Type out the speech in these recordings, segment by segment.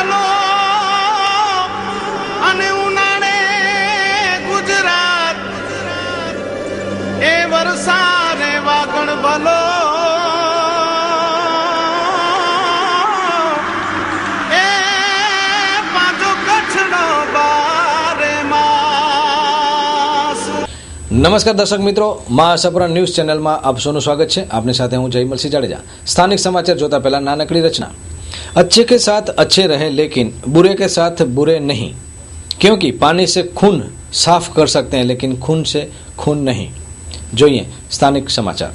ભલો અને ઉનાળે ગુજરાત એ વરસાદે વાગણ ભલો એ પાછો કચ્છનો બારે માસ। નમસ્કાર દર્શક મિત્રો, મા આશાપુરા ન્યૂઝ ચેનલમાં આપ સૌનું સ્વાગત છે। આપની સાથે હું જયમલસિંહ જાડેજા। સ્થાનિક સમાચાર જોતા પહેલા નાનકડી રચના। अच्छे के साथ अच्छे रहे लेकिन बुरे के साथ बुरे नहीं, क्योंकि पानी से खून साफ कर सकते हैं लेकिन खून से खून नहीं। જોઈએ સ્થાનિક સમાચાર।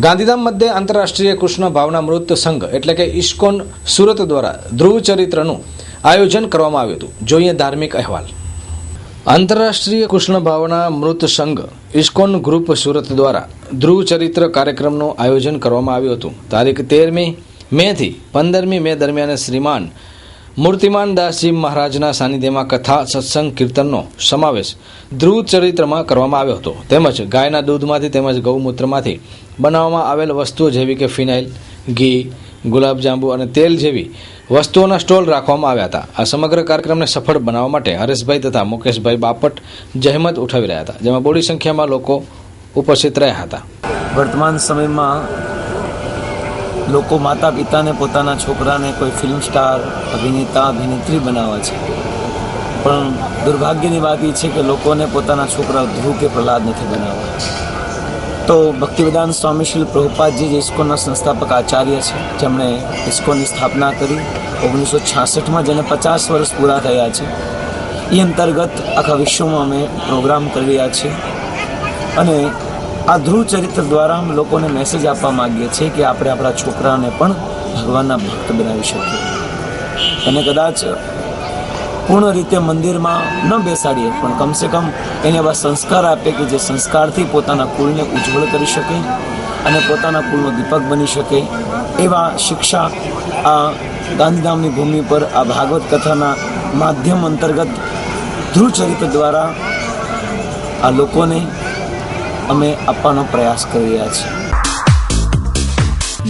ગાંધીધામ મધ્ય આંતરરાષ્ટ્રીય કૃષ્ણ ભાવનામૃત સંઘ એટલે કે ઇસ્કોન સુરત દ્વારા ધ્રુવ ચરિત્રનું આયોજન કરવામાં આવ્યું હતું। જોઈએ ધાર્મિક અહેવાલ। આંતરરાષ્ટ્રીય કૃષ્ણ ભાવનામૃત સંઘ ઇસ્કોન ગ્રુપ સુરત દ્વારા ધ્રુવ ચરિત્ર કાર્યક્રમનું આયોજન કરવામાં આવ્યું હતું। તારીખ 13મી મે થી 15મી મે દરમિયાન શ્રીમાન મૂર્તિમાન દાસજી મહારાજના સાનિધ્યમાં કથા, સત્સંગ, કીર્તનનો સમાવેશ ધ્રુવ ચરિત્રમાં કરવામાં આવ્યો હતો। તેમજ ગાયના દૂધમાંથી તેમજ ગૌમૂત્રમાંથી બનાવવામાં આવેલ વસ્તુઓ જેવી કે ફિનાઇલ, ઘી, ગુલાબજાંબુ અને તેલ જેવી વસ્તુઓના સ્ટોલ રાખવામાં આવ્યા હતા। આ સમગ્ર કાર્યક્રમને સફળ બનાવવા માટે હરેશભાઈ તથા મુકેશભાઈ બાપટ જહેમત ઉઠાવી રહ્યા હતા, જેમાં બોડી સંખ્યામાં લોકો ઉપસ્થિત રહ્યા હતા। વર્તમાન સમયમાં લોકો માતા પિતાને પોતાના છોકરાને કોઈ ફિલ્મ સ્ટાર, અભિનેતા, અભિનેત્રી બનાવવા છે, પણ દુર્ભાગ્યની વાત એ છે કે લોકોને પોતાના છોકરા ધ્રુવ કે પ્રહલાદ નથી બનાવવા। તો ભક્તિવેદાંત સ્વામી શ્રી પ્રભુપાદજી જે ઇસ્કોનના સંસ્થાપક આચાર્ય છે, જેમણે ઇસ્કોનની સ્થાપના કરી 1966માં, જેને 50 વર્ષ પૂરા થયા છે, એ અંતર્ગત આખા વિશ્વમાં અમે પ્રોગ્રામ કરી રહ્યા છીએ અને આ ધ્રુવ ચરિત્ર દ્વારા અમે લોકોને મેસેજ આપવા માગીએ છીએ કે આપણે આપણા છોકરાને પણ ભગવાનના ભક્ત બનાવી શકીએ અને કદાચ પૂર્ણ રીતે મંદિરમાં ન બેસાડીએ પણ કમસે કમ એને એવા સંસ્કાર આપે કે જે સંસ્કારથી પોતાના કુળને ઉજ્જવળ કરી શકે અને પોતાના કુળનો દીપક બની શકે। એવા શિક્ષા આ ગાંધીધામની ભૂમિ પર આ ભાગવત કથાના માધ્યમ અંતર્ગત ધ્રુવ ચરિત્ર દ્વારા આ લોકોને અમે આપવાનો પ્રયાસ કરી રહ્યા છીએ।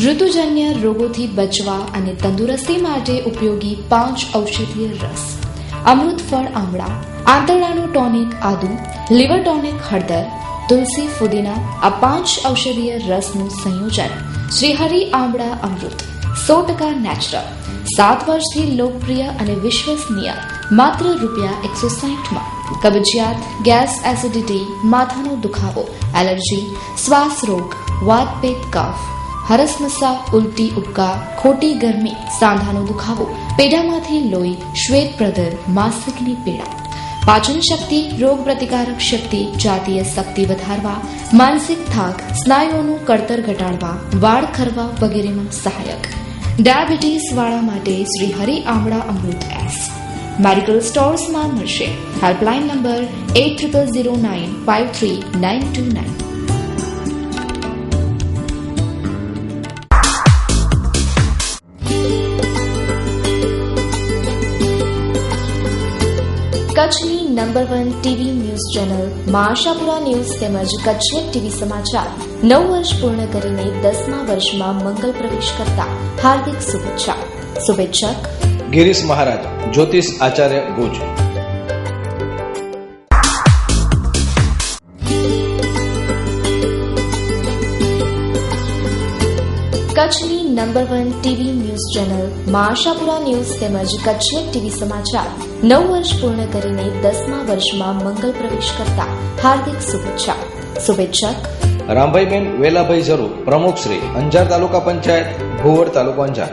ઋતુજન્ય રોગોથી બચવા અને તંદુરસ્તી માટે ઉપયોગી 5 ઔષધીય રસ। અમૃત ફળ આમળા, આંતરડાનું ટોનિક આદુ, લીવર ટોનિક હળદર, તુલસી, ફુદીના, આ 5 ઔષધીય રસનું સંયોજન શ્રી હરિ આમળા અમૃત 100% નેચરલ, 7 વર્ષથી લોકપ્રિય અને વિશ્વસનીય, માત્ર ₹160માં। કબજિયાત, ગેસ, એસિડિટી, માથાનો દુખાવો, એલર્જી, શ્વાસ રોગ, વાત, પેટ, કફ, હરસમસા, ઉલટી, ઉબકા, ખોટી ગરમી, સાંધાનો દુખાવો, પેઢામાંથી લોહી, શ્વેત પ્રદર, માસિકની પીડા, પાચન શક્તિ, રોગ પ્રતિકારક શક્તિ, જાતીય શક્તિ વધારવા, માનસિક થાક, સ્નાયુઓનું કળતર ઘટાડવા, વાળ ખરવા વગેરેમાં સહાયક। ડાયાબિટીસ વાળા માટે શ્રી હરિ આમળા અમૃત એસ મેડિકલ સ્ટોર્સમાં મળશે। Helpline number 8009533929। કચ્છની નંબર 1 ટીવી ન્યૂઝ ચેનલ મા આશાપુરા ન્યૂઝ તેમજ કચ્છનેટ ટીવી સમાચાર 9 વર્ષ પૂર્ણ કરીને 10મા વર્ષમાં મંગલ પ્રવેશ કરતા હાર્દિક શુભેચ્છા। શુભેચ્છક ગિરીશ મહારાજ, જ્યોતિષ આચાર્ય, ભુજ। કચ્છની નંબર 1 ટીવી ન્યૂઝ ચેનલ મા આશાપુરા ન્યૂઝ તેમજ કચ્છનેટ ટીવી સમાચાર 9 વર્ષ પૂર્ણ કરીને 10મા વર્ષમાં મંગલ પ્રવેશ કરતા હાર્દિક શુભેચ્છા। શુભેચ્છક રામભાઈબેન વેલાભાઈ ઝરૂ, પ્રમુખ શ્રી, અંજાર તાલુકા પંચાયત, ભુવડ તાલુકો અંજાર।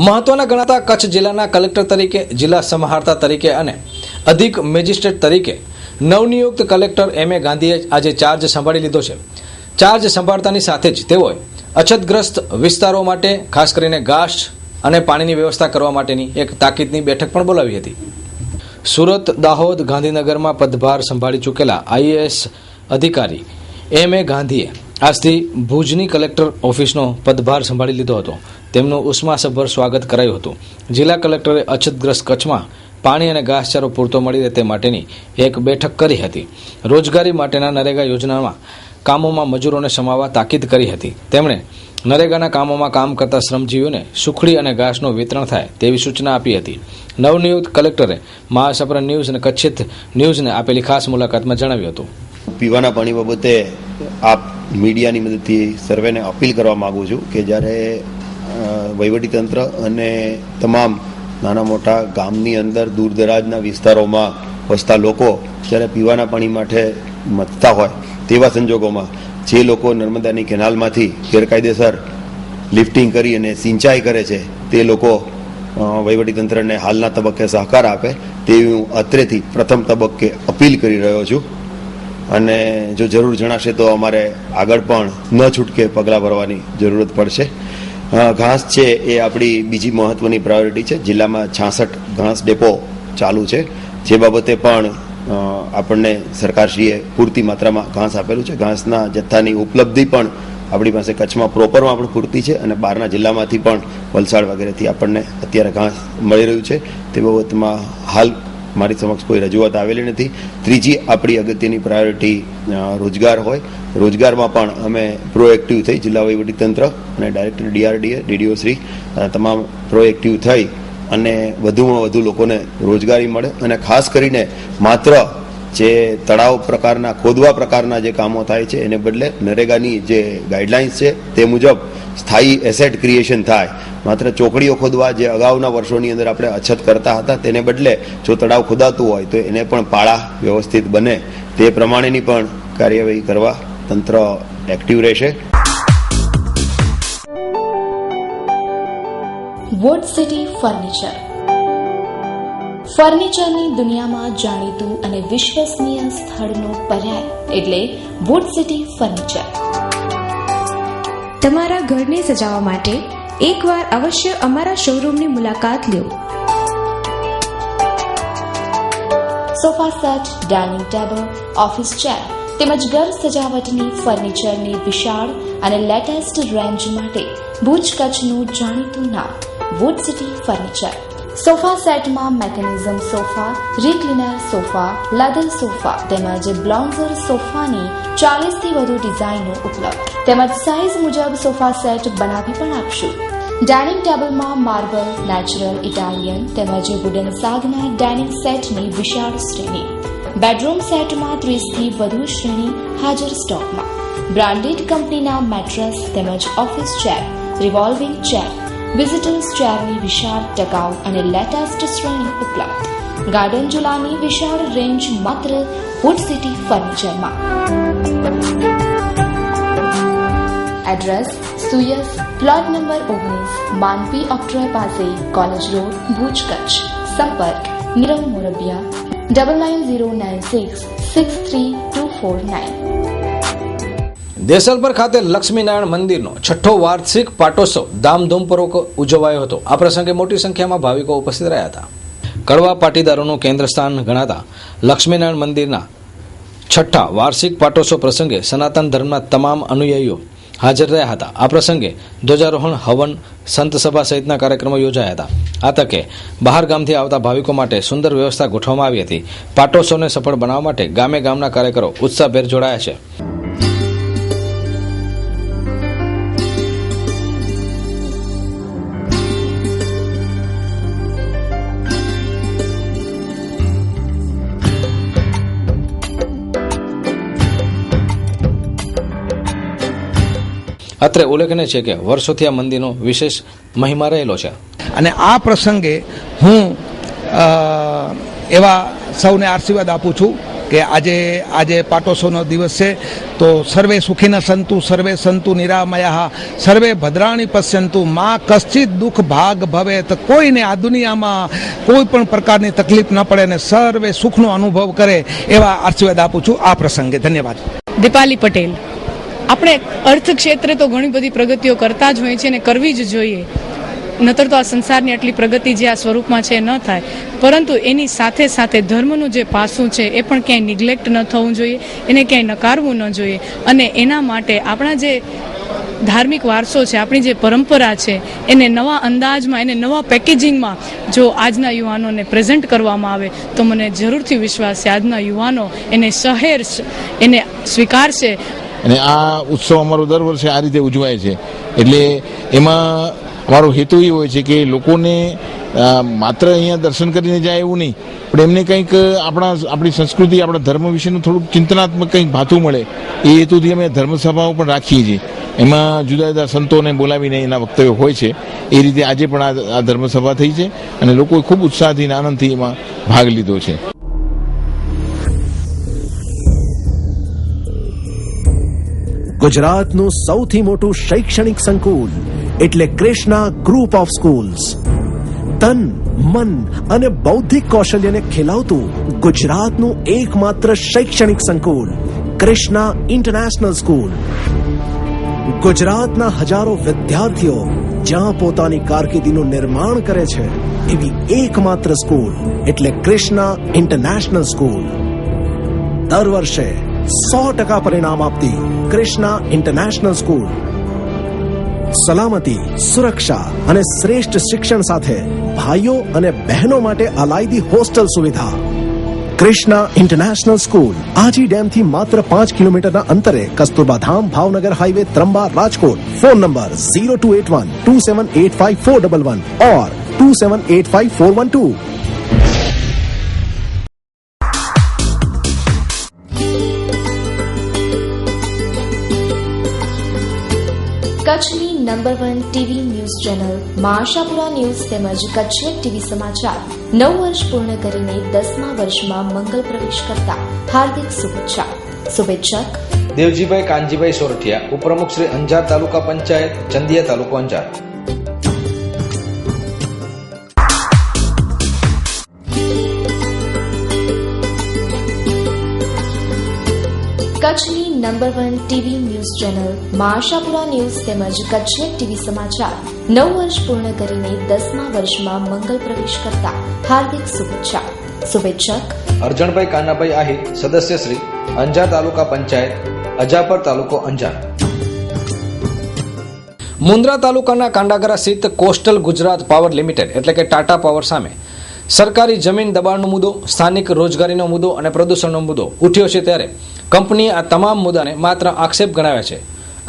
મહત્વના ગણાતા કચ્છ જિલ્લાના કલેક્ટર તરીકે, જિલ્લા સમાહર્તા તરીકે અને અધિક મેજિસ્ટ્રેટ તરીકે નવનિયુક્ત કલેક્ટર M.A. ગાંધીએ આજે ચાર્જ સંભાળી લીધો છે। ચાર્જ સંભાળતાની સાથે જ તેઓએ અછતગ્રસ્ત વિસ્તારો માટે ખાસ કરીને ઘાસ અને પાણીની વ્યવસ્થા કરવા માટેની એક તાકીદની બેઠક પણ બોલાવી હતી। સુરત, દાહોદ, ગાંધીનગરમાં પદભાર સંભાળી ચૂકેલા IAS અધિકારી M.A. ગાંધીએ આજથી ભુજની કલેક્ટર ઓફિસનો પદભાર સંભાળી લીધો હતો। તેમનું ઉષ્માસભર સ્વાગત કરાયું હતું। જિલ્લા કલેક્ટરે અછતગ્રસ્ત કચ્છમાં પાણી અને ઘાસચારો પૂરતો મળી રહે તે માટેની એક બેઠક કરી હતી। રોજગારી માટેના નરેગા યોજનામાં કામોમાં મજૂરોને સમાવવા તાકીદ કરી હતી। તેમણે નરેગાના કામોમાં કામ કરતા શ્રમજીવીઓને સુખડી અને ઘાસનું વિતરણ થાય તેવી સૂચના આપી હતી. નવનિયુક્ત કલેક્ટરે મહાસાપરા ન્યૂઝ અને કચ્છિત ન્યૂઝને આપેલી ખાસ મુલાકાતમાં જણાવ્યું હતું. પીવાના પાણી બાબતે આપ મીડિયાની મદદથી સર્વેને અપીલ કરવા માગું છું કે જ્યારે વહીવટીતંત્ર અને તમામ નાના મોટા ગામની અંદર દૂરદરાજના વિસ્તારોમાં વસતા લોકો જ્યારે પીવાના પાણી માટે મથતા હોય તેવા સંજોગોમાં જે લોકો નર્મદાની કેનાલમાંથી ગેરકાયદેસર લિફ્ટિંગ કરી અને સિંચાઈ કરે છે તે લોકો વહીવટીતંત્રને હાલના તબક્કે સહકાર આપે તેવી હું અત્રેથી પ્રથમ તબક્કે અપીલ કરી રહ્યો છું. અને જો જરૂર જણાશે તો અમારે આગળ પણ ન છૂટકે પગલાં ભરવાની જરૂરત પડશે. ઘાસ છે એ આપણી બીજી મહત્વની પ્રાયોરિટી છે. જિલ્લામાં 66 ઘાસ ડેપો ચાલુ છે, જે બાબતે પણ આપણને સરકારશ્રીએ પૂરતી માત્રામાં ઘાસ આપેલું છે. ઘાસના જથ્થાની ઉપલબ્ધિ પણ આપણી પાસે કચ્છમાં પ્રોપરમાં પણ પૂરતી છે અને બહારના જિલ્લામાંથી પણ વલસાડ વગેરેથી આપણને અત્યારે ઘાસ મળી રહ્યું છે. તે બાબતમાં હાલ મારી સમક્ષ કોઈ રજૂઆત આવેલી નથી. ત્રીજી આપણી અગત્યની પ્રાયોરિટી રોજગાર હોય. રોજગારમાં પણ અમે પ્રોએક્ટિવ થઈ, જિલ્લા વહીવટીતંત્ર અને ડાયરેક્ટર DRDA, DDO શ્રી તમામ પ્રોએક્ટિવ થઈ અને વધુમાં વધુ લોકોને રોજગારી મળે અને ખાસ કરીને માત્ર જે તળાવ પ્રકારના ખોદવા પ્રકારના જે કામો થાય છે એને બદલે નરેગાની જે ગાઈડલાઇન્સ છે તે મુજબ સ્થાયી એસેટ ક્રિએશન થાય. માત્ર ચોકડીઓ ખોદવા જે અગાઉના વર્ષોની અંદર આપણે અછત કરતા હતા તેને બદલે જો તળાવ ખોદાતું હોય તો એને પણ પાળા વ્યવસ્થિત બને તે પ્રમાણેની પણ કાર્યવાહી કરવા તંત્ર એક્ટિવ રહેશે. Wood city furniture. ફર્નિચરની દુનિયામાં જાણીતું અને વિશ્વસનીય સ્થળનો પર્યાય એટલે વુડ સિટી ફર્નિચર. તમારા ઘરને સજાવવા માટે એકવાર અવશ્ય અમારા શોરૂમની મુલાકાત લો. Sofa set, dining table, office chair તેમજ ઘર સજાવટની ફર્નિચરની વિશાળ અને લેટેસ્ટ રેન્જ માટે ભુજ કચ્છનું જાણીતું નામ વુડ સિટી ફર્નિચર. સોફા સેટમાં mechanism sofa, recliner sofa, leather sofa તેમજ બ્લાઉન્ઝર સોફાની 40થી વધુ ડિઝાઇનો ઉપલબ્ધ તેમજ સાઇઝ મુજબ સોફા સેટ બનાવી પણ આપશું. ડાઇનિંગ ટેબલમાં માર્બલ, નેચરલ, ઇટાલિયન તેમજ વુડન સાગના ડાઇનિંગ સેટની વિશાળ શ્રેણી. બેડરૂમ સેટમાં 30થી વધુ શ્રેણી હાજર સ્ટોકમાં. બ્રાન્ડેડ કંપનીના મેટ્રેસ તેમજ office chair, revolving chair, visitors ચેરની વિશાળ, ટકાઉ અને લેટેસ્ટ શ્રેણી ઉપલબ્ધ. ગાર્ડન ઝૂલાની વિશાળ રેન્જ માત્ર વુડ સિટી ફર્નિચરમાં. એડ્રેસ: સુયસ, પ્લોટ નંબર 19, માનપી ઓક્ટ્રોય પાસે, કોલેજ રોડ, ભુજ, કચ્છ. સંપર્ક: નીરવ મોરબિયા 9909663249. દેસલપર ખાતે લક્ષ્મીનારાયણ મંદિરનો 6ઠ્ઠો વાર્ષિક પાટોત્સવ ધામધૂમપૂર્વક ઉજવાયો હતો. આ પ્રસંગે મોટી સંખ્યામાં ભાવિકો ઉપસ્થિત રહ્યા હતા. કડવા પાટીદારોનું કેન્દ્ર સ્થાન ગણાતા લક્ષ્મીનારાયણ મંદિરના 6ઠ્ઠા વાર્ષિક પાટોત્સવ પ્રસંગે સનાતન ધર્મના તમામ અનુયાયીઓ હાજર રહ્યા હતા. આ પ્રસંગે ધ્વજારોહણ, હવન, સંત સભા સહિતના કાર્યક્રમો યોજાયા હતા. આ તકે બહાર ગામથી આવતા ભાવિકો માટે સુંદર વ્યવસ્થા ગોઠવવામાં આવી હતી. પાટોત્સવને સફળ બનાવવા માટે ગામે ગામના કાર્યકરો ઉત્સાહભેર જોડાયા છે. અત્રે ઉલ્લેખનીય છે કે વર્ષોથી આ મંદિરનો વિશેષ મહિમા રહેલો છે. અને આ પ્રસંગે હું એવા સૌને આશીર્વાદ આપું છું કે આજે પાટોત્સવનો દિવસ છે તો સર્વે સુખીન સંતુ, સર્વે સંતુ નિરામયા, સર્વે ભદ્રાણી પશ્યંતુ, માં કશ્ચિત દુઃખ ભાગ ભવે. તો કોઈને આ દુનિયામાં કોઈ પણ પ્રકારની તકલીફ ન પડે અને સર્વે સુખનો અનુભવ કરે એવા આશીર્વાદ આપું છું આ પ્રસંગે. ધન્યવાદ. દીપાલી પટેલ. આપણે અર્થ ક્ષેત્રે તો ઘણી બધી પ્રગતિઓ કરતા જ હોય છે અને કરવી જ જોઈએ, નતર તો આ સંસારની આટલી પ્રગતિ જે આ સ્વરૂપમાં છે ન થાય. પરંતુ એની સાથે સાથે ધર્મનું જે પાસું છે એ પણ ક્યાંય નિગ્લેક્ટ ન થવું જોઈએ, એને ક્યાંય નકારવું ન જોઈએ. અને એના માટે આપણા જે ધાર્મિક વારસો છે, આપણી જે પરંપરા છે, એને નવા અંદાજમાં, એને નવા પેકેજિંગમાં જો આજના યુવાનોને પ્રેઝન્ટ કરવામાં આવે તો મને જરૂરથી વિશ્વાસ છે આજના યુવાનો એને એને સ્વીકારશે. અને આ ઉત્સવ અમારો દર વર્ષે આ રીતે ઉજવાય છે. એટલે એમાં અમારો હેતુ એ હોય છે કે લોકોને માત્ર અહીંયા દર્શન કરીને જાય એવું નહીં, પણ એમને કંઈક આપણી સંસ્કૃતિ, આપણા ધર્મ વિશેનું થોડુંક ચિંતનાત્મક કંઈક ભાથું મળે એ હેતુથી અમે ધર્મસભાઓ પણ રાખીએ છીએ. એમાં જુદા જુદા સંતોને બોલાવીને એના વક્તવ્યો હોય છે. એ રીતે આજે પણ આ ધર્મસભા થઈ છે અને લોકોએ ખૂબ ઉત્સાહથી અને આનંદથી એમાં ભાગ લીધો છે. ગુજરાતનું સૌથી મોટું શૈક્ષણિક સંકુલ એટલે કૃષ્ણા ગ્રુપ ઓફ સ્કૂલ્સ. તન, મન અને બૌદ્ધિક કૌશલ્યને ખીલવતું ગુજરાતનું એકમાત્ર શૈક્ષણિક સંકુલ કૃષ્ણા ઇન્ટરનેશનલ સ્કૂલ. ગુજરાતના હજારો વિદ્યાર્થીઓ જ્યાં પોતાની કારકિર્દીનું નિર્માણ કરે છે એવી એકમાત્ર સ્કૂલ એટલે કૃષ્ણા ઇન્ટરનેશનલ સ્કૂલ. દર વર્ષે 100% પરિણામ આપતી કૃષ્ણા ઇન્ટરનેશનલ સ્કૂલ સલામતી, સુરક્ષા અને શ્રેષ્ઠ શિક્ષણ સાથે ભાઈઓ અને બહેનો માટે અલાયદી હોસ્ટેલ સુવિધા. કૃષ્ણા ઇન્ટરનેશનલ સ્કૂલ આજી ડેમથી માત્ર 5 કિલોમીટરના અંતરે, Kasturba Dham, Bhavnagar highway, Tramba, Rajkot. Phone number 02812785 और 2785 કચ્છની નંબર 1 ટીવી ન્યૂઝ ચેનલ માં આશાપુરા ન્યૂઝ તેમજ કચ્છવેટ ટીવી સમાચાર 9 વર્ષ પૂર્ણ કરીને 10મા વર્ષમાં મંગલ પ્રવેશ કરતા હાર્દિક શુભેચ્છા. શુભેચ્છક દેવજીભાઈ કાનજીભાઈ સોરઠિયા, ઉપપ્રમુખ શ્રી અંજાર તાલુકા પંચાયત, ચંદિયા તાલુકો અંજાર. કચ્છની નંબર 1 ટીવી ન્યૂઝ ચેનલ માં આશાપુરા ન્યૂઝ તેમજ કચ્છવેટ ટીવી સમાચાર 9 વર્ષ પૂર્ણ કરીને 10મા વર્ષમાં મંગલ પ્રવેશ કરતા હાર્દિક શુભેચ્છા. શુભેચ્છક અરજણભાઈ કાનાભાઈ આહિર, સદસ્ય શ્રી અંજાર તાલુકા પંચાયત, અજાપર તાલુકો અંજાર. મુન્દ્રા તાલુકાના કાંડાગરા સ્થિત કોસ્ટલ ગુજરાત પાવર લિમિટેડ એટલે કે ટાટા પાવર સામે સરકારી જમીન દબાણનો મુદ્દો, સ્થાનિક રોજગારીનો મુદ્દો અને પ્રદૂષણનો મુદ્દો ઉઠ્યો છે. ત્યારે કંપનીએ આ તમામ મુદ્દાને માત્ર આક્ષેપ ગણાવ્યા છે.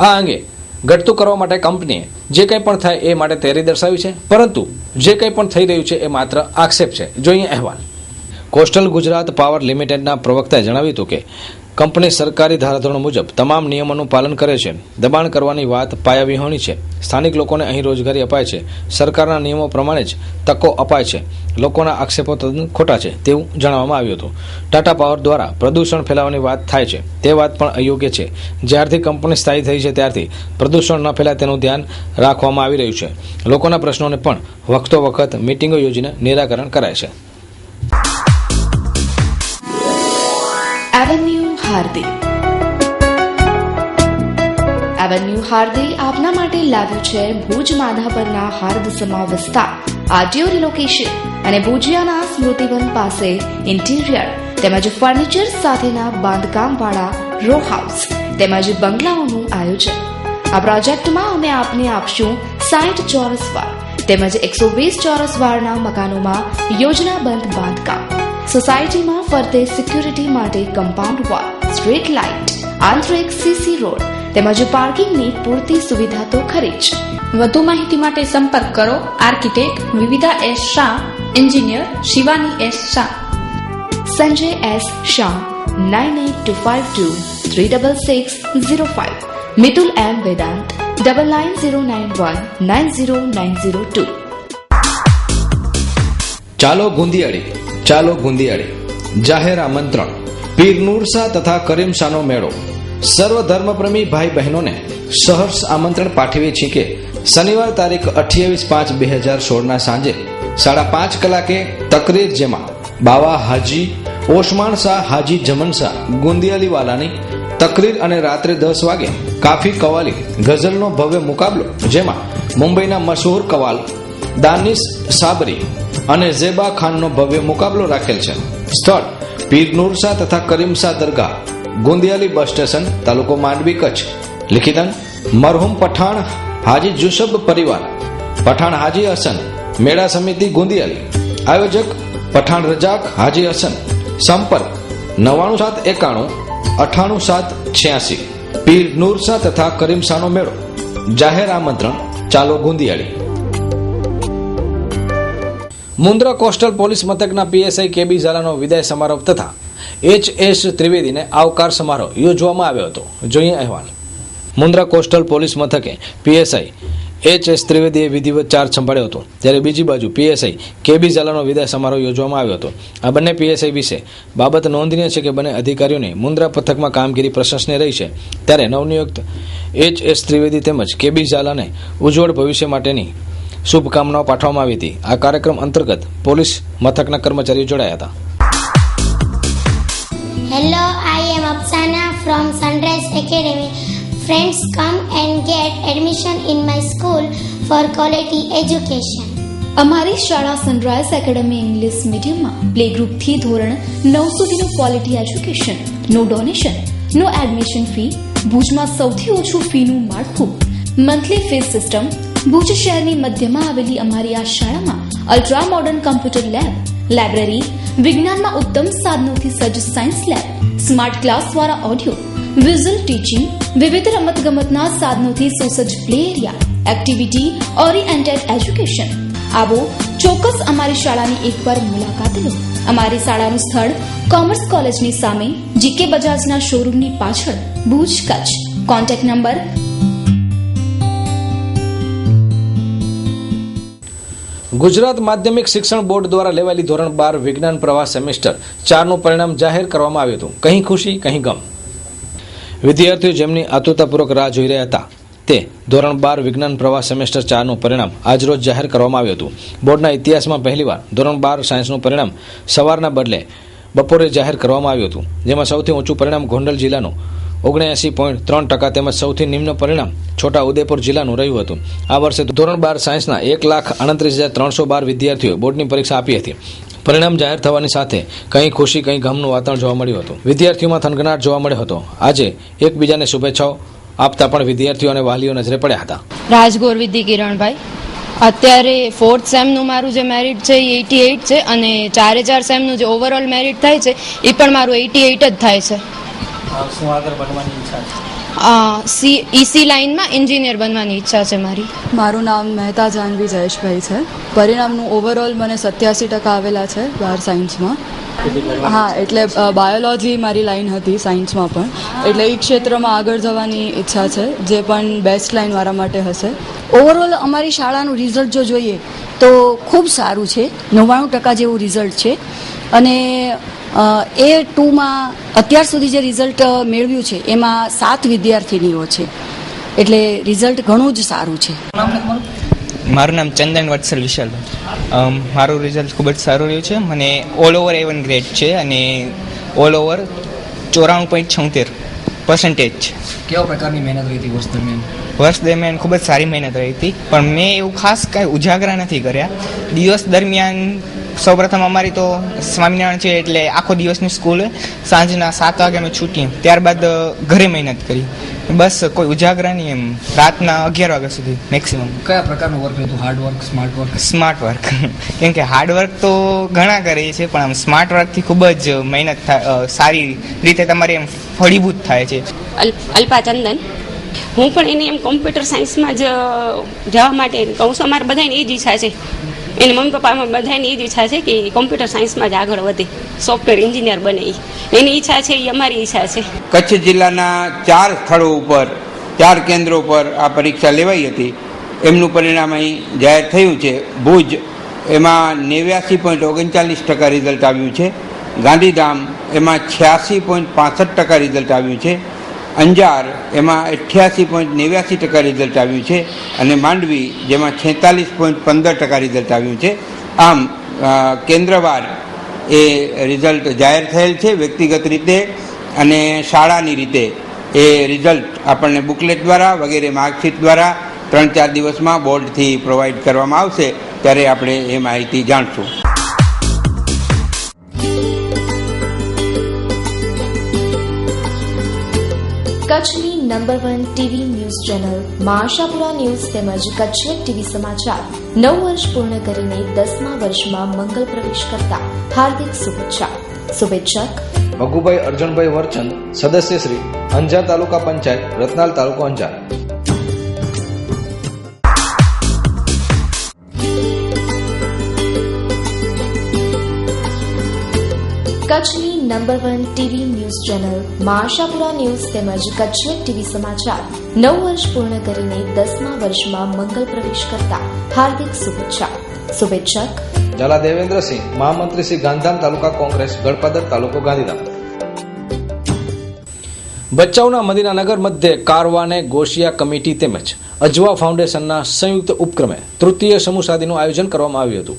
આ અંગે ઘટતું કરવા માટે કંપનીએ જે કંઈ પણ થાય એ માટે તૈયારી દર્શાવી છે, પરંતુ જે કંઈ પણ થઈ રહ્યું છે એ માત્ર આક્ષેપ છે. જોઈએ અહેવાલ. કોસ્ટલ ગુજરાત પાવર લિમિટેડના પ્રવક્તાએ જણાવ્યું હતું કે કંપની સરકારી ધારાધોરણો મુજબ તમામ નિયમોનું પાલન કરે છે. દબાણ કરવાની વાત પાયાવિહોણી છે. સ્થાનિક લોકોને અહીં રોજગારી અપાય છે. સરકારના નિયમો પ્રમાણે જ તકો અપાય છે. લોકોના આક્ષેપો તદ્દન ખોટા છે તેવું જણાવવામાં આવ્યું હતું. ટાટા પાવર દ્વારા પ્રદૂષણ ફેલાવવાની વાત થાય છે તે વાત પણ અયોગ્ય છે. જ્યારથી કંપની સ્થાયી થઈ છે ત્યારથી પ્રદૂષણ ન ફેલાય તેનું ધ્યાન રાખવામાં આવી રહ્યું છે. લોકોના પ્રશ્નોને પણ વખતો વખત મિટિંગો યોજીને નિરાકરણ કરાય છે. એવન્યુ હાર્દિક. એવન્યુ હાર્દિક આપના માટે લાવ્યું છે ભુજ માધાપરના હાર્દસમા વિસ્તાર, આરટીઓ રિલોકેશન અને ભુજિયાના સ્મૃતિવન પાસે ઇન્ટિરિયર તેમજ ફર્નિચર સાથેના બાંધકામવાળા રો હાઉસ તેમજ બંગલાઓનું આયોજન. આ પ્રોજેક્ટમાં અમે આપને આપશું 60 ચોરસ વાર તેમજ 120 ચોરસ વારના મકાનોમાં યોજનાબંધ બાંધકામ. સોસાયટીમાં ફરતે સિક્યુરિટી માટે કમ્પાઉન્ડ વોલ, સ્ટ્રીટ લાઇટ, આંતરિક સીસી રોડ તેમજ પાર્કિંગની પૂરતી સુવિધા તો ખરી જ. વધુ માહિતી માટે સંપર્ક કરો architect Vividha S Shah, engineer Shivani S Shah. Sanjay S Shah 9825236605. Mitul M Vedant 9909190902. ચાલો ગુંદિયાળી, ચાલો ગુંદિયાળી જાહેર આમંત્રણ. પીર નૂર શાહ તથા કરીમ શાહનો મેળો. સર્વ ધર્મપ્રેમી ભાઈ બહેનોને સહર્ષ આમંત્રણ પાઠવીએ છીએ કે શનિવાર તારીખ 28/5/2016 સાંજે 5:30 કલાકે તકરીર, જેમાં બાવા હાજી ઓસમાણ શાહ, હાજી જમન શાહ ગુંદિયાલીવાલાની તકરીર અને રાત્રે 10 વાગે કાફી કવાલી ગઝલનો ભવ્ય મુકાબલો, જેમાં મુંબઈના મશહૂર કવાલ દાનિશ સાબરી અને ઝેબા ખાનનો ભવ્ય મુકાબલો રાખેલ છે. સ્થળ પીર નૂર શાહ તથા કરીમ શાહ દરગાહ, ગુંદિયાલી બસ સ્ટેશન, તાલુકો માંડવી, કચ્છ. લિખિતન મરહુમ પઠાણ હાજી જુસબ પરિવાર, પઠાણ હાજી હસન, મેળા સમિતિ ગુંદિયાલી. આયોજક પઠાણ રજાક હાજી હસન. સંપર્ક 99791 98786. પીર નૂરશાહ તથા કરીમ શાહનો મેળો, જાહેર આમંત્રણ, ચાલો ગુંદિયાળી. મુન્દ્રા કોસ્ટલ પોલીસ મથકના પીએસઆઈ કેબી ઝાલાનો વિદાય સમારોહ તથા એચ.એસ. ત્રિવેદીને આવકાર સમારોહ યોજવામાં આવ્યો હતો. જોઈએ અહેવાલ. મુન્દ્રા કોસ્ટલ પોલીસ મથકે પીએસઆઈ એચ.એસ. ત્રિવેદીએ વિધિવત ચાર્જ સંભાળ્યો હતો, જ્યારે બીજી બાજુ પીએસઆઈ કેબી ઝાલાનો વિદાય સમારોહ યોજવામાં આવ્યો હતો. આ બંને પીએસઆઈ વિશે બાબત નોંધનીય છે કે બંને અધિકારીઓની મુન્દ્રા પથકમાં કામગીરી પ્રશંસનીય રહી છે, ત્યારે નવનિયુક્ત એચ.એસ. ત્રિવેદી તેમજ કેબી ઝાલાને ઉજ્જવળ ભવિષ્ય માટેની શુભકામનાઓ પાઠવવામાં આવી હતી. આ કાર્યક્રમ અંતર્ગત પોલીસ મથકના કર્મચારીઓ જોડાયા હતા. Hello, I am Apsana from Sunrise Academy. Friends, come and get admission in my school for quality education. અમારી શાળા સનરાઈઝ એકેડમી ઇંગ્લિશ મીડિયમમાં પ્લે ગ્રુપથી ધોરણ 9 સુધીનું ક્વોલિટી એજ્યુકેશન, નો ડોનેશન, નો એડમિશન ફી, ભુજમાં સૌથી ઓછું ફીનું માળખું, મંથલી ફીસ સિસ્ટમ. ભુજ શહેરની મધ્યમાં આવેલી અમારી આ શાળામાં ultra modern computer lab, library, વિજ્ઞાનમાં ઉત્તમ સાધનોથી સજ્જ સાયન્સ લેબ, સ્માર્ટ ક્લાસ દ્વારા ઓડિયો વિઝ્યુઅલ ટીચિંગ, વિવિધ રમતગમતના સાધનોથી સુસજ્જ play area, activity oriented education. આવો ચોક્કસ અમારી શાળાની એકવાર મુલાકાત લો. અમારી શાળાનું સ્થળ કોમર્સ કોલેજની સામે, જીકે બજાજના શોરૂમની પાછળ, ભુજ, કચ્છ. Contact number. ગુજરાત માધ્યમિક શિક્ષણ બોર્ડ દ્વારા લેવાયેલી ધોરણ 12 વિજ્ઞાન પ્રવાહ સેમેસ્ટર 4નું પરિણામ જાહેર કરવામાં આવ્યું હતું. કहीं ખુશી કहीं ગમ. વિદ્યાર્થીઓ જેમની આતુરતાપૂર્વક રાહ જોઈ રહ્યા હતા તે ધોરણ 12 વિજ્ઞાન પ્રવાહ સેમેસ્ટર 4નું પરિણામ આજરોજ જાહેર કરવામાં આવ્યું હતું. બોર્ડના ઇતિહાસમાં પહેલીવાર ધોરણ 12 સાયન્સનું પરિણામ સવારના બદલે બપોરે જાહેર કરવામાં આવ્યું હતું, જેમાં સૌથી ઊંચું પરિણામ ગોંડલ જિલ્લાનું 79.3% તેમજ સૌથી નિમ્ન પરિણામ છોટા ઉદેપુર જિલ્લાનું રહ્યું હતું. આ વર્ષે ધોરણ 12 સાયન્સના 1,29,312 વિદ્યાર્થીઓએ બોર્ડની પરીક્ષા આપી હતી. પરિણામ જાહેર થવાની સાથે કંઈ ખુશી કંઈ ગમનું વાતાવરણ જોવા મળ્યું હતું. વિદ્યાર્થીઓમાં થનગનાટ જોવા મળ્યો હતો. આજે એકબીજાને શુભેચ્છાઓ આપતા પણ વિદ્યાર્થીઓ અને વાલીઓ નજરે પડ્યા હતા. રાજગોર વિધિ કિરણભાઈ, અત્યારે 4th સેમનું મારું જે મેરિટ છે એ 88 છે અને 4 સેમનું જે ઓવરઓલ મેરિટ થાય છે એ પણ મારું 88 જ થાય છે. શું આગળ બનવાની ઈચ્છા છે? ઈસી લાઇનમાં એન્જિનિયર બનવાની ઈચ્છા છે મારી. મારું નામ મહેતા જાનવી જયેશભાઈ છે. પરિણામનું ઓવરઓલ મને 87% આવેલા છે 12 સાયન્સમાં. હા, એટલે બાયોલોજી મારી લાઈન હતી સાયન્સમાં પણ, એટલે એ ક્ષેત્રમાં આગળ જવાની ઈચ્છા છે, જે પણ બેસ્ટ લાઈન મારા માટે હશે. ઓવરઓલ અમારી શાળાનું રિઝલ્ટ જો જોઈએ તો ખૂબ સારું છે, 99% જેવું રિઝલ્ટ છે. અને A2માં અત્યાર સુધી જે રિઝલ્ટ મેળવ્યું છે એમાં 7 વિદ્યાર્થીનીઓ છે, એટલે રિઝલ્ટ ઘણું જ સારું છે. મારું નામ ચંદન વત્સલ વિશાલભાઈ. મારું રિઝલ્ટ ખૂબ જ સારું રહ્યું છે. મને ઓલ ઓવર A1 ગ્રેડ છે અને ઓલ ઓવર 94.76% છે. કેવા પ્રકારની મહેનત રહી હતી વર્ષ દરમિયાન? વર્ષ દરમિયાન ખૂબ જ સારી મહેનત રહી હતી, પણ મેં એવું ખાસ કાંઈ ઉજાગરા નથી કર્યા. દિવસ દરમિયાન સૌપ્રથમ અમારી તો સ્વામિનારાયણ છે એટલે આખો દિવસની સ્કૂલ, સાંજના 7 વાગે અમે છૂટીએ, ત્યારબાદ ઘરે મહેનત કરી. બસ કોઈ ઉજાગરા નહીં, એમ રાતના 11 વાગ્યા સુધી મેક્સિમમ. કયા પ્રકારનું વર્ક હતું? Hard work, smart work? Smart work. કેમ કે હાર્ડ વર્ક તો ઘણા કરીએ છીએ, પણ આમ સ્માર્ટ વર્કથી ખૂબ જ મહેનત સારી રીતે તમારી એમ ફળીભૂત થાય છે. અલ્પા ચંદન, હું પણ એને એમ કોમ્પ્યુટર સાયન્સમાં જ જવા માટે કહું છું. અમારે બધાની એ જ ઈચ્છા છે, એને મમ્મી પપ્પામાં બધાની એ જ ઈચ્છા છે કે કોમ્પ્યુટર સાયન્સમાં જ આગળ વધે, સોફ્ટવેર એન્જિનિયર બને. એની ઈચ્છા છે, એ અમારી ઈચ્છા છે. કચ્છ જિલ્લાના 4 સ્થળો ઉપર 4 કેન્દ્રો પર આ પરીક્ષા લેવાઈ હતી. એમનું પરિણામ અહીં જાહેર થયું છે. ભુજ એમાં 89.39% રિઝલ્ટ આવ્યું છે. ગાંધીધામ એમાં 86.65% રિઝલ્ટ આવ્યું છે. અંજાર એમાં 88.89% રિઝલ્ટ આવ્યું છે. અને માંડવી જેમાં 46.15% રિઝલ્ટ આવ્યું છે. આમ કેન્દ્રવાર એ રિઝલ્ટ જાહેર થયેલ છે. વ્યક્તિગત રીતે અને શાળાની રીતે એ રિઝલ્ટ આપણને બુકલેટ દ્વારા વગેરે માર્કશીટ દ્વારા 3-4 દિવસમાં બોર્ડથી પ્રોવાઈડ કરવામાં આવશે, ત્યારે આપણે એ માહિતી જાણશું. કચ્છની નંબર 1 ટીવી ન્યૂઝ ચેનલ માં આશાપુરા ન્યૂઝ તેમજ કચ્છી ટીવી સમાચાર 9 વર્ષ પૂર્ણ કરીને 10મા વર્ષમાં મંગલ પ્રવેશ કરતા હાર્દિક શુભેચ્છા. શુભેચ્છક ભગુભાઈ અર્જુનભાઈ વરચંદ, સદસ્ય શ્રી, અંજાર તાલુકા પંચાયત, રતનાલ તાલુકો અંજાર. કચ્છની નંબર 1 ટીવી ન્યૂઝ ચેનલ માં આશાપુરા ન્યૂઝ તેમજ કચ્છી ટીવી સમાચાર 9 વર્ષ પૂર્ણ કરીને 10મા વર્ષમાં મંગલ પ્રવેશ કરતા હાર્દિક શુભેચ્છા. શુભેચ્છક ઝાલા દેવેન્દ્રસિંહ, મહામંત્રી શ્રી, ગાંધીધામ તાલુકા કોંગ્રેસ, ગળપાદર તાલુકો ગાંધીધામ. ભચાઉના મદીનાનગર મધ્યે કારવાને ગોશિયા કમિટી તેમજ અજવા ફાઉન્ડેશનના સંયુક્ત ઉપક્રમે તૃતીય સમૂહ શાદીનું આયોજન કરવામાં આવ્યું હતું.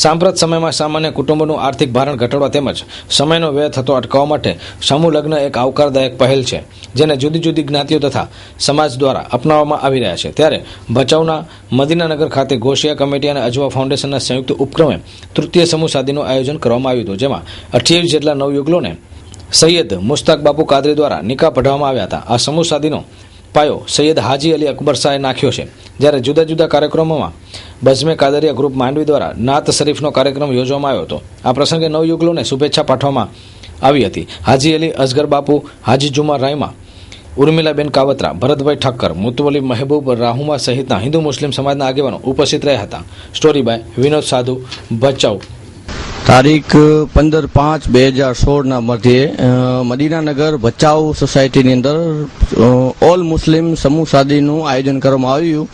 સાંપ્રત સમયમાં સામાન્ય કુટુંબોનું આર્થિક ભારણ ઘટાડવા તેમજ સમયનો વ્યય થતો અટકાવવા માટે સમૂહ લગ્ન એક આવકારદાયક પહેલ છે, જેને જુદી જુદી જ્ઞાતિઓ તથા સમાજ દ્વારા અપનાવવામાં આવી રહ્યા છે. ત્યારે ભચાઉના મદીનાનગર ખાતે ગોશિયા કમિટી અને અજવા ફાઉન્ડેશનના સંયુક્ત ઉપક્રમે તૃતીય સમૂહ શાદીનું આયોજન કરવામાં આવ્યું હતું, જેમાં 28 જેટલા નવયુગલોને સૈયદ મુસ્તાક બાપુ કાદરી દ્વારા નિકાહ પઢાવવામાં આવ્યા હતા. આ સમૂહ શાદીનો પાયો સૈયદ હાજી અલી અકબર શાહે નાખ્યો છે. જ્યારે જુદા જુદા કાર્યક્રમોમાં બઝમે કાદરિયા ગ્રુપ માંડવી દ્વારા નાત શરીફનો કાર્યક્રમ યોજવામાં આવ્યો હતો. આ પ્રસંગે નવયુગલોને શુભેચ્છા પાઠવવામાં આવી હતી. હાજી અલી અસગર બાપુ, હાજી જુમાર રાયમા, ઉર્મિલાબેન કાવત્રા, ભરતભાઈ ઠક્કર, મુતવલી મહેબૂબ રાહુમા સહિતના હિન્દુ મુસ્લિમ સમાજના આગેવાનો ઉપસ્થિત રહ્યા હતા. સ્ટોરી બાય વિનોદ સાધુ, ભચાઉ. તારીખ 15/5/2016ના મધ્યે મદીનાનગર ભચાઉ સોસાયટીની અંદર ઓલ મુસ્લિમ સમૂહ શાદીનું આયોજન કરવામાં આવ્યું.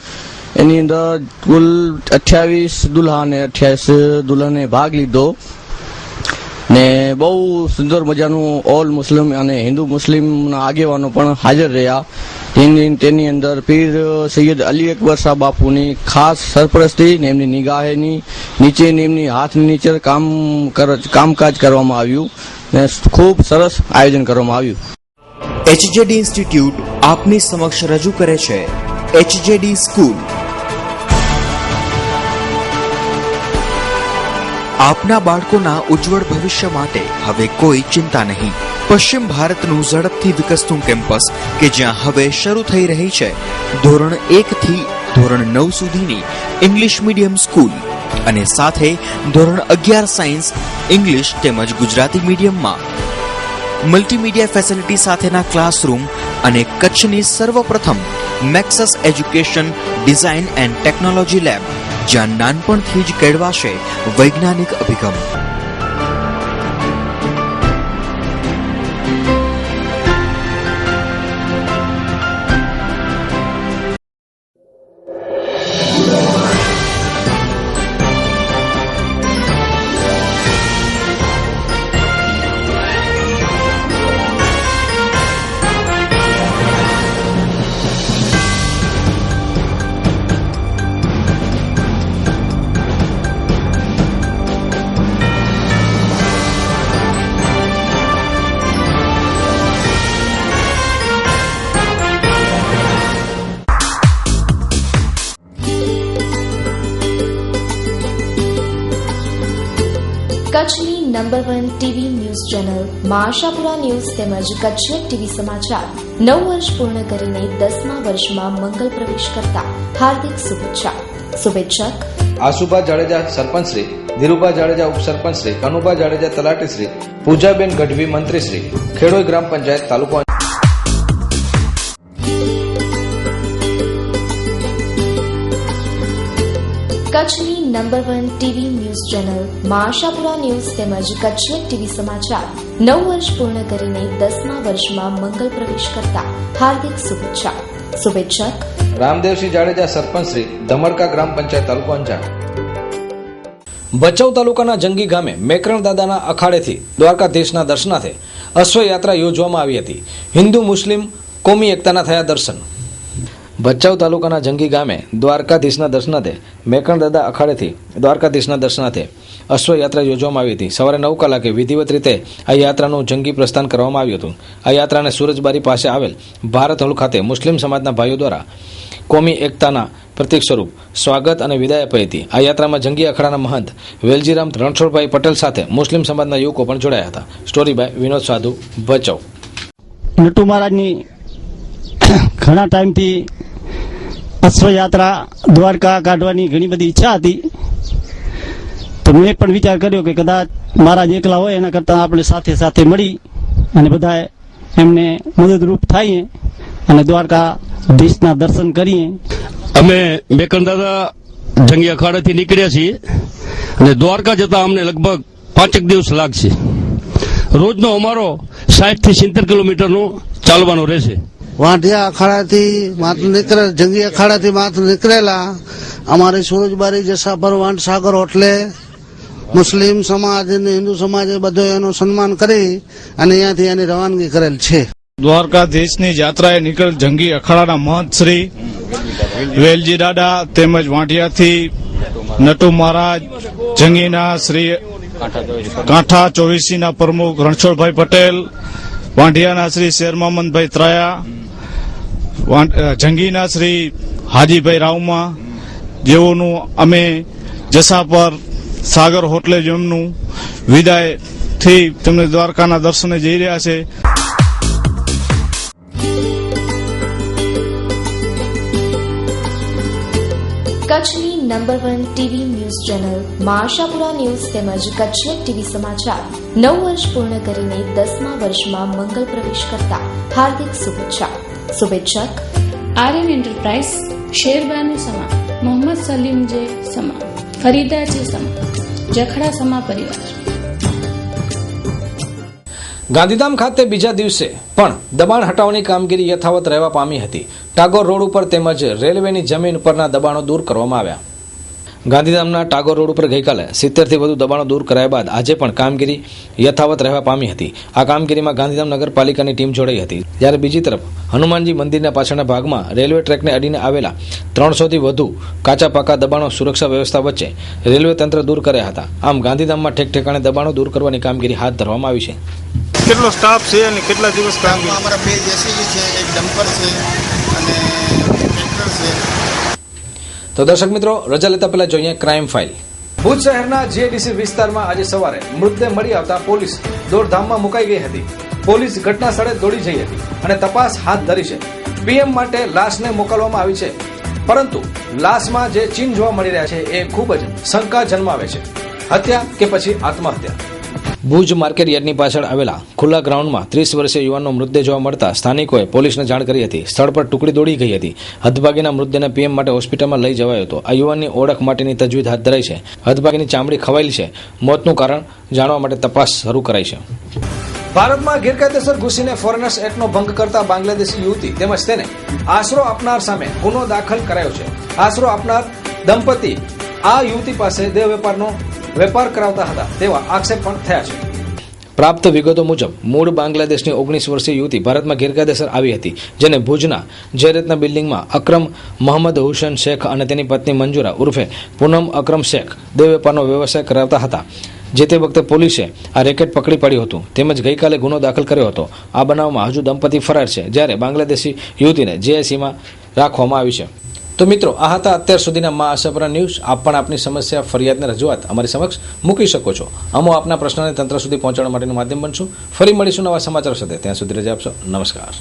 એની અંદર કુલ 28 દુલ્હા અને 28 દુલ્હને ભાગ લીધો ને બહુ સુંદર મજાનું ઓલ મુસ્લિમ અને હિન્દુ મુસ્લિમના આગેવાનો પણ હાજર રહ્યા. તેની અંદર પીર સૈયદ અલી અકબર શાહ બાપુની ખાસ સરપરસ્તી ને એમની નિગાહેની નીચે એમની હાથની નીચે કામકાજ કરવામાં આવ્યું ને ખૂબ સરસ આયોજન કરવામાં આવ્યું. એચજેડી ઇન્સ્ટિટ્યૂટ આપની સમક્ષ રજૂ કરે છે એચજેડી સ્કૂલ. આપના બાળકોના ઉજ્જવળ ભવિષ્ય માટે હવે કોઈ ચિંતા નહીં. પશ્ચિમ ભારતનું ઝડપથી વિકસતું કેમ્પસ કે જ્યાં હવે શરૂ થઈ રહી છે ધોરણ 1 થી ધોરણ 9 સુધીની ઇંગ્લિશ મીડિયમ સ્કૂલ અને સાથે ધોરણ 11 સાયન્સ, ઇંગ્લિશ તેમજ ગુજરાતી મીડિયમમાં મલ્ટીમીડિયા ફેસિલિટી સાથેના ક્લાસરૂમ અને કચ્છની સર્વપ્રથમ મેક્સસ education design and technology lab, જ્યાં નાનપણથી જ કેળવાશે વૈજ્ઞાનિક અભિગમ. કચ્છની નંબર 1 ટીવી ન્યૂઝ ચેનલ માં આશાપુરા ન્યૂઝ તેમજ કચ્છી ટીવી સમાચાર 9 વર્ષ પૂર્ણ કરીને 10મા વર્ષમાં મંગલ પ્રવેશ કરતા હાર્દિક શુભેચ્છા. શુભેચ્છક આસુભા જાડેજા સરપંચ શ્રી, ધીરુભા જાડેજા ઉપસરપંચ શ્રી, કનુભા જાડેજા તલાટી શ્રી, પૂજાબેન ગઢવી મંત્રી શ્રી, ખેડોઈ ગ્રામ પંચાયત તાલુકો. કચ્છની નંબર 1 ટીવી ન્યૂઝ ચેનલ માં આશાપુરા ન્યૂઝ તેમજ કચ્છી ટીવી સમાચાર 9 વર્ષ પૂર્ણ કરીને 10મા વર્ષમાં મંગલ પ્રવેશ કરતા હાર્દિક શુભેચ્છા. શુભેચ્છક રામદેવસિંહ જાડેજા સરપંચ શ્રી, ધમડકા ગ્રામ પંચાયત તાલુકો અંજાર. ભચાઉ તાલુકાના જંગી ગામે મેકરણ દાદાના અખાડેથી દ્વારકાધીશના દર્શનાર્થે અશ્વયાત્રા યોજવામાં આવી હતી. હિન્દુ મુસ્લિમ કોમી એકતાના થયા દર્શન. ભચાઉ તાલુકાના જંગી ગામે દ્વારકાધીશના દર્શનાર્થે મેકરણ દાદા અખાડેથી દ્વારકાધીશના દર્શનાર્થે અશ્વયાત્રા યોજવામાં આવી હતી. સવારે 9 કલાકે વિધિવત રીતે આ યાત્રાનું જંગી પ્રસ્થાન કરવામાં આવ્યું હતું. આ યાત્રાને સુરજબારી પાસે આવેલ ભારત હોલ ખાતે મુસ્લિમ સમાજના ભાઈઓ દ્વારા કોમી એકતાના પ્રતીક સ્વરૂપ સ્વાગત અને વિદાય અપાઈ હતી. આ યાત્રામાં જંગી અખાડાના મહંત વેલજીરામ રણછોડભાઈ પટેલ સાથે મુસ્લિમ સમાજના યુવકો પણ જોડાયા હતા. સ્ટોરી બાય વિનોદ સાધુ, ભચાઉ. નટુ મહારાજની ઘણા ટાઈમથી અશ્વયાત્રા દ્વારકા કાઢવાની ઘણી બધી ઈચ્છા હતી. તો મેં પણ વિચાર કર્યો કે કદાચ મહારાજ એકલા હોય એના કરતાં આપણે સાથે સાથે મળી અને બધા એમને મદદરૂપ થઈએ અને દ્વારકાધીશના દર્શન કરીએ. અમે મેકરદાદા જંગી અખાડાથી નીકળ્યા છીએ અને દ્વારકા જતા અમને લગભગ 5 દિવસ લાગશે. રોજનો અમારો 60 થી 70 કિલોમીટરનો ચાલવાનો રહેશે. વાંઢિયા અખાડાથી માત્ર નીકળે જંગી અખાડાથી માત્ર નીકળેલા અમારી સુરજબારી જસાપર વાંઢ સાગર હોટલે મુસ્લિમ સમાજ અને હિન્દુ સમાજે બધો એનું સન્માન કરી અને અહીંયાથી એની રવાનગી કરેલ છે. દ્વારકાધીશની યાત્રાએ નીકળેલ જંગી અખાડાના મહંત શ્રી વેલજી દાદા તેમજ વાંઢિયાથી નટુ મહારાજ, જંગીના શ્રી કાંઠા ચોવીસીના પ્રમુખ રણછોડભાઈ પટેલ, વાંઢિયાના શ્રી શેરમામનભાઈ ત્રાયા, જંગીના શ્રી હાજીભાઈ રાવમા જેઓનું અમે જસાપર સાગર હોટલે જેમનું વિદાયથી તેમને દ્વારકાના દર્શને જઈ રહ્યા છે. કચ્છની નંબર 1 ટીવી ન્યૂઝ ચેનલ માં આશાપુરા ન્યૂઝ તેમજ કચ્છનેટ ટીવી સમાચાર 9 વર્ષ પૂર્ણ કરીને 10મા વર્ષમાં મંગલ પ્રવેશ કરતા હાર્દિક શુભેચ્છા. શુભેચ્છક આર્યન એન્ટરપ્રાઇઝ, શેરબાનુ સમા, મોહમ્મદ સલીમ જે સમા, ફરીદા જે સમા, જખડા સમા પરિવાર. ગાંધીધામ ખાતે બીજા દિવસે પણ દબાણ હટાવવાની કામગીરી યથાવત રહેવા પામી હતી. ટાગોર રોડ ઉપર તેમજ રેલવેની જમીન ઉપરના દબાણો દૂર કરવામાં આવ્યા. ગાંધીધામના ટાગોર રોડ ઉપર ગઈકાલે 70 થી વધુ દબાણો દૂર કરાયા બાદ આજે પણ કામગીરી યથાવત રહેવા પામી હતી. આ કામગીરીમાં ગાંધીધામ નગરપાલિકાની ટીમ જોડાઈ હતી. જ્યારે બીજી તરફ હનુમાનજી મંદિરના પાછળના ભાગમાં રેલવે ટ્રેકને અડીને આવેલા 300 થી વધુ કાચા પાકા દબાણો સુરક્ષા વ્યવસ્થા વચ્ચે રેલવે તંત્ર દૂર કર્યા હતા. આમ ગાંધીધામમાં ઠેક ઠેકાણે દબાણો દૂર કરવાની કામગીરી હાથ ધરવામાં આવી છે. કેટલો સ્ટાફ છે અને કેટલા દિવસ કામગીરી? અમારા 2 જેસીબી છે, એક ડમ્પર છે અને ટ્રેક્ટર છે. તો દર્શક મિત્રો, રજા લેતા પહેલા જોઈએ ક્રાઇમ ફાઇલ. ભુજ શહેરના જીઆઈડીસી વિસ્તારમાં આજે સવારે મૃતદેહ મળી આવતા પોલીસ દોડધામમાં મુકાઈ ગઈ હતી. પોલીસ ઘટના સ્થળે દોડી જઈ હતી અને તપાસ હાથ ધરી છે. પીએમ માટે લાશને મોકલવામાં આવી છે, પરંતુ લાશમાં જે ચિહ્ન જોવા મળી રહ્યા છે એ ખૂબ જ શંકા જન્માવે છે. હત્યા કે પછી આત્મહત્યા? ભુજ માર્કેટ યાર્ડની પાછળ આવેલા ખુલ્લા ગ્રાઉન્ડમાં 30 વર્ષીય યુવાનનો મૃતદેહ જોવા મળતા સ્થાનિકોએ પોલીસને જાણ કરી હતી. સ્થળ પર ટુકડી દોડી ગઈ હતી. હતભાગીના મૃતદેહને પીએમ માટે હોસ્પિટલમાં લઈ જવાયો હતો. આ યુવાનની ઓળખ માટેની તજવીજ હાથ ધરાઈ છે. હતભાગીની ચામડી ખવાયેલી છે. મોતનું કારણ જાણવા માટે તપાસ શરૂ કરાઈ છે. ભારતમાં ગેરકાયદેસર ઘૂસીને ફોરેનર્સ એક્ટનો ભંગ કરતા બાંગ્લાદેશી યુવતી તેમજ તેને આશરો આપનાર સામે ગુનો દાખલ કરાયો છે. આશરો આપનાર દંપતી આ યુવતી પાસે દેહ વેપાર કરાવતા હતા તેવા આક્ષેપ પણ થયા છે. પ્રાપ્ત વિગતો મુજબ મૂળ બાંગ્લાદેશની 19 વર્ષીય યુવતી ભારતમાં ગેરકાયદેસર આવી હતી, જેને ભુજના જયરત્ન બિલ્ડિંગમાં અકરમ મોહમ્મદ હુસેન શેખ અને તેની પત્ની મંજુરા ઉર્ફે પૂનમ અકરમ શેખ દેહ વેપારનો વ્યવસાય કરાવતા હતા. જે તે વખતે પોલીસે આ રેકેટ પકડી પાડ્યું હતું તેમજ ગઈકાલે ગુનો દાખલ કર્યો હતો. આ બનાવમાં હજુ દંપતી ફરાર છે, જ્યારે બાંગ્લાદેશી યુવતીને જેએસસીમાં રાખવામાં આવી છે. તો મિત્રો, આ હતા અત્યાર સુધીના મા આશાપુરા ન્યૂઝ. આપ પણ આપની સમસ્યા, ફરિયાદને રજૂઆત અમારી સમક્ષ મૂકી શકો છો. અમો આપના પ્રશ્નને તંત્ર સુધી પહોંચાડવા માટેનું માધ્યમ બનશું. ફરી મળીશું નવા સમાચારો સાથે. ત્યાં સુધી રજા આપશો. નમસ્કાર.